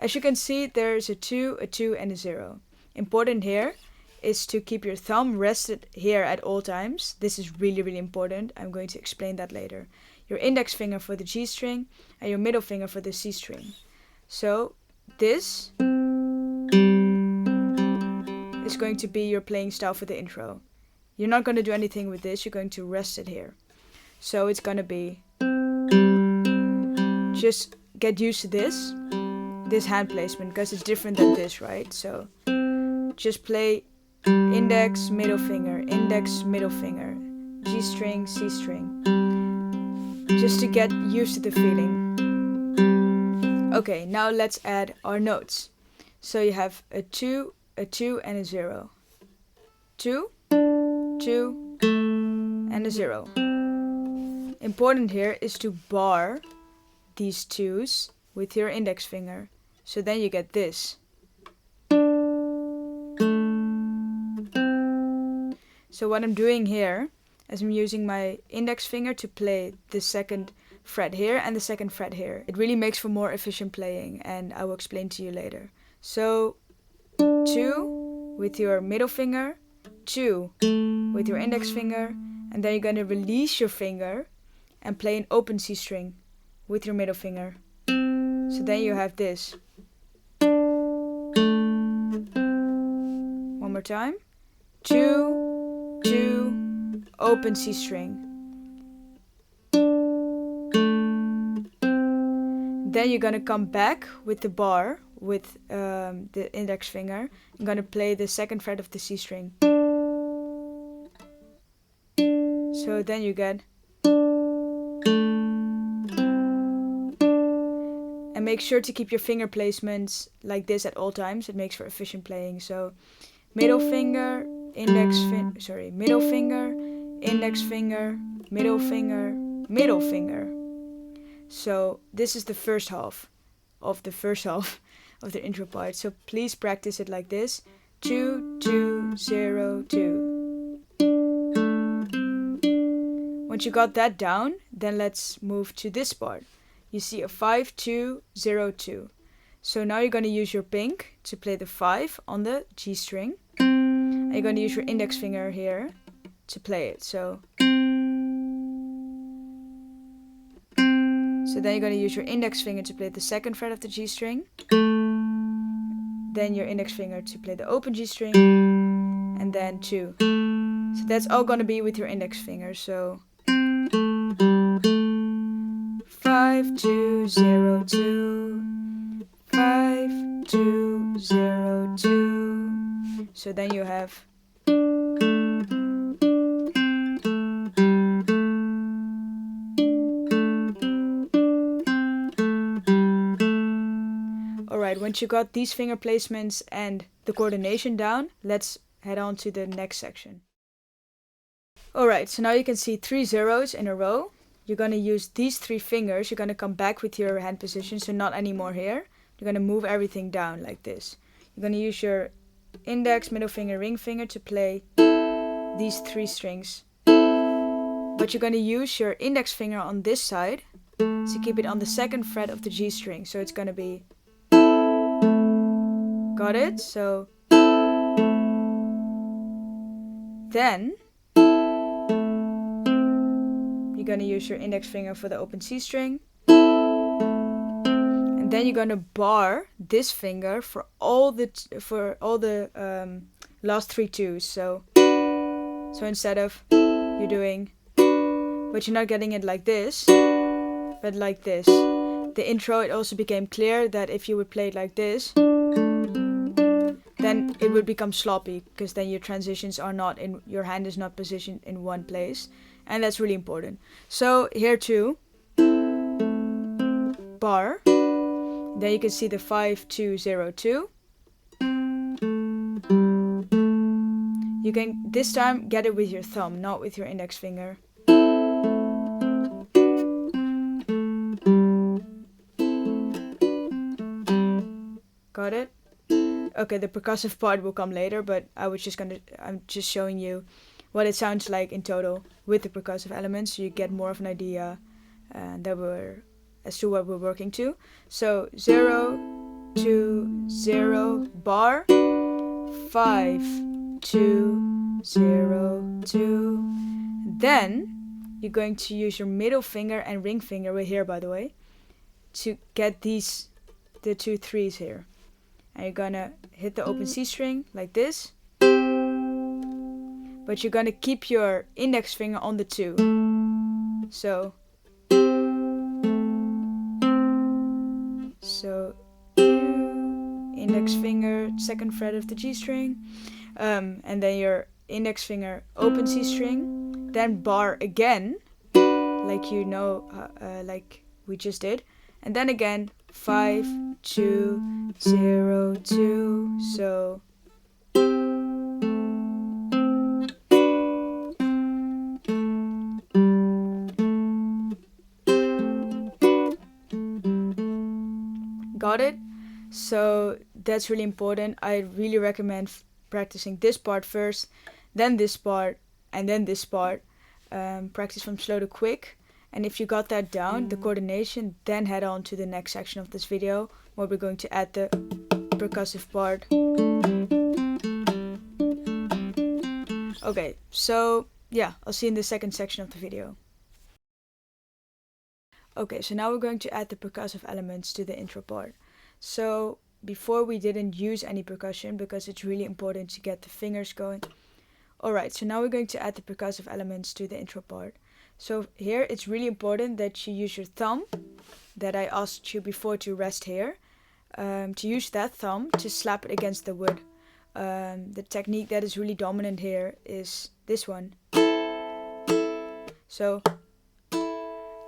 As you can see, there's a 2, a 2, and a 0. Important here is to keep your thumb rested here at all times. This is really, really important. I'm going to explain that later. Your index finger for the G string and your middle finger for the C string. So this is going to be your playing style for the intro. You're not going to do anything with this, you're going to rest it here. So it's going to be, just get used to this hand placement, because it's different than this, right? So just play index, middle finger, index, middle finger, G string, C string, just to get used to the feeling. Okay, now let's add our notes. So you have a 2, a 2, and a 0. 2, 2, and a 0. Important here is to bar these 2s with your index finger. So then you get this. So what I'm doing here is I'm using my index finger to play the second fret here and the second fret here. It really makes for more efficient playing, and I will explain to you later. So 2 with your middle finger, 2 with your index finger, and then you're going to release your finger and play an open C string with your middle finger. So then you have this. One more time. 2, 2, open C string. Then you're going to come back with the bar with the index finger. I'm going to play the second fret of the C string. So then you get. And make sure to keep your finger placements like this at all times. It makes for efficient playing. So middle finger, middle finger, index finger, middle finger, middle finger. So this is the first half of the intro part. So please practice it like this. 2, 2, 0, 2. Once you got that down, then let's move to this part. You see a 5, 2, 0, 2. So now you're going to use your pink to play the 5 on the G string. And you're going to use your index finger here to play it. So then you're going to use your index finger to play the second fret of the G string. Then your index finger to play the open G string. And then 2. So that's all going to be with your index finger. So 5, 2, 0, 2. 5, 2, 0, 2. So then you have. Alright, once you got these finger placements and the coordination down, let's head on to the next section. Alright, so now you can see 3 zeros in a row. You're going to use these 3 fingers. You're going to come back with your hand position, so not anymore here. You're going to move everything down like this. You're going to use your index, middle finger, ring finger to play these 3 strings. But you're going to use your index finger on this side to keep it on the second fret of the G string. So it's going to be. Got it? So then you're going to use your index finger for the open C string. And then you're going to bar this finger for all the last 3 2s. So instead of you're doing, but you're not getting it like this, but like this. The intro, it also became clear that if you would play it like this, then it would become sloppy, because then your transitions are not in, your hand is not positioned in one place. And that's really important. So here too, bar. Then you can see the 5, 2, 0, 2. You can this time get it with your thumb, not with your index finger. Got it? Okay, the percussive part will come later, but I'm just showing you what it sounds like in total with the percussive elements, so you get more of an idea as to what we're working to. So 0, 2, 0, bar, 5, 2, 0, 2. Then you're going to use your middle finger and ring finger, we're here by the way, to get the 2 3s here. And you're gonna hit the open C string like this, but you're gonna keep your index finger on the 2. So 2, index finger, 2nd fret of the G string, and then your index finger, open C string, then bar again, like you know, like we just did, and then again 5, 2, 0, 2. So got it? So that's really important. I really recommend practicing this part first, then this part, and then this part. Practice from slow to quick. And if you got that down, the coordination, then head on to the next section of this video, where we're going to add the percussive part. Okay, so yeah, I'll see you in the second section of the video. Okay, so now we're going to add the percussive elements to the intro part. So before we didn't use any percussion because it's really important to get the fingers going. Alright, so now we're going to add the percussive elements to the intro part. So here it's really important that you use your thumb, that I asked you before to rest here, to use that thumb to slap it against the wood. The technique that is really dominant here is this one. So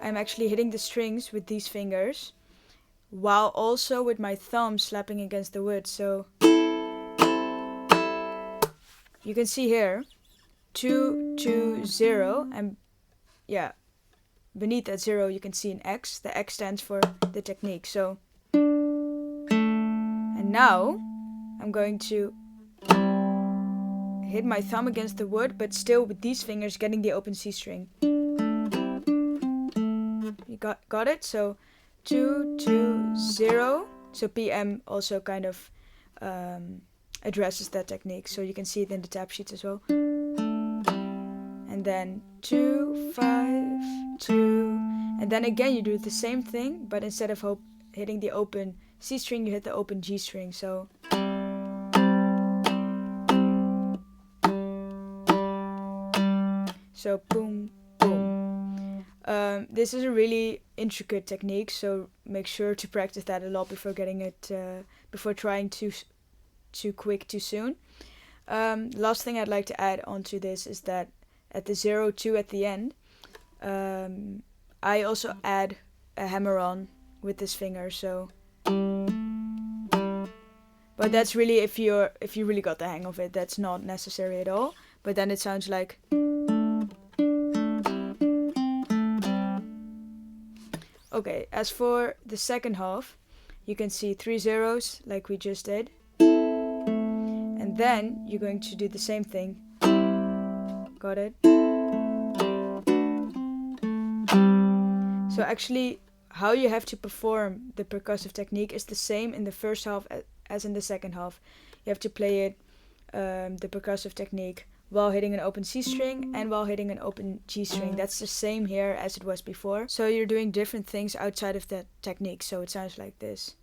I'm actually hitting the strings with these fingers, while also with my thumb slapping against the wood. So you can see here 2, 2, 0, and yeah, beneath that 0 you can see an X. The X stands for the technique. So, and now I'm going to hit my thumb against the wood, but still with these fingers getting the open C string. You got it? So 2, 2, 0. So PM also kind of addresses that technique, so you can see it in the tab sheets as well. And then 2, 5, 2, and then again you do the same thing, but instead of hitting the open C string, you hit the open G string. So boom, boom. This is a really intricate technique, so make sure to practice that a lot before getting it, before trying too quick too soon. Last thing I'd like to add onto this is that at the 0, 2 at the end, I also add a hammer on with this finger. So, but that's really if you really got the hang of it. That's not necessary at all. But then it sounds like. Okay, as for the second half, you can see 3 zeros like we just did. And then you're going to do the same thing. Got it? So actually, how you have to perform the percussive technique is the same in the first half as in the second half. You have to play it, the percussive technique, while hitting an open C string and while hitting an open G string. That's the same here as it was before. So you're doing different things outside of that technique. So it sounds like this.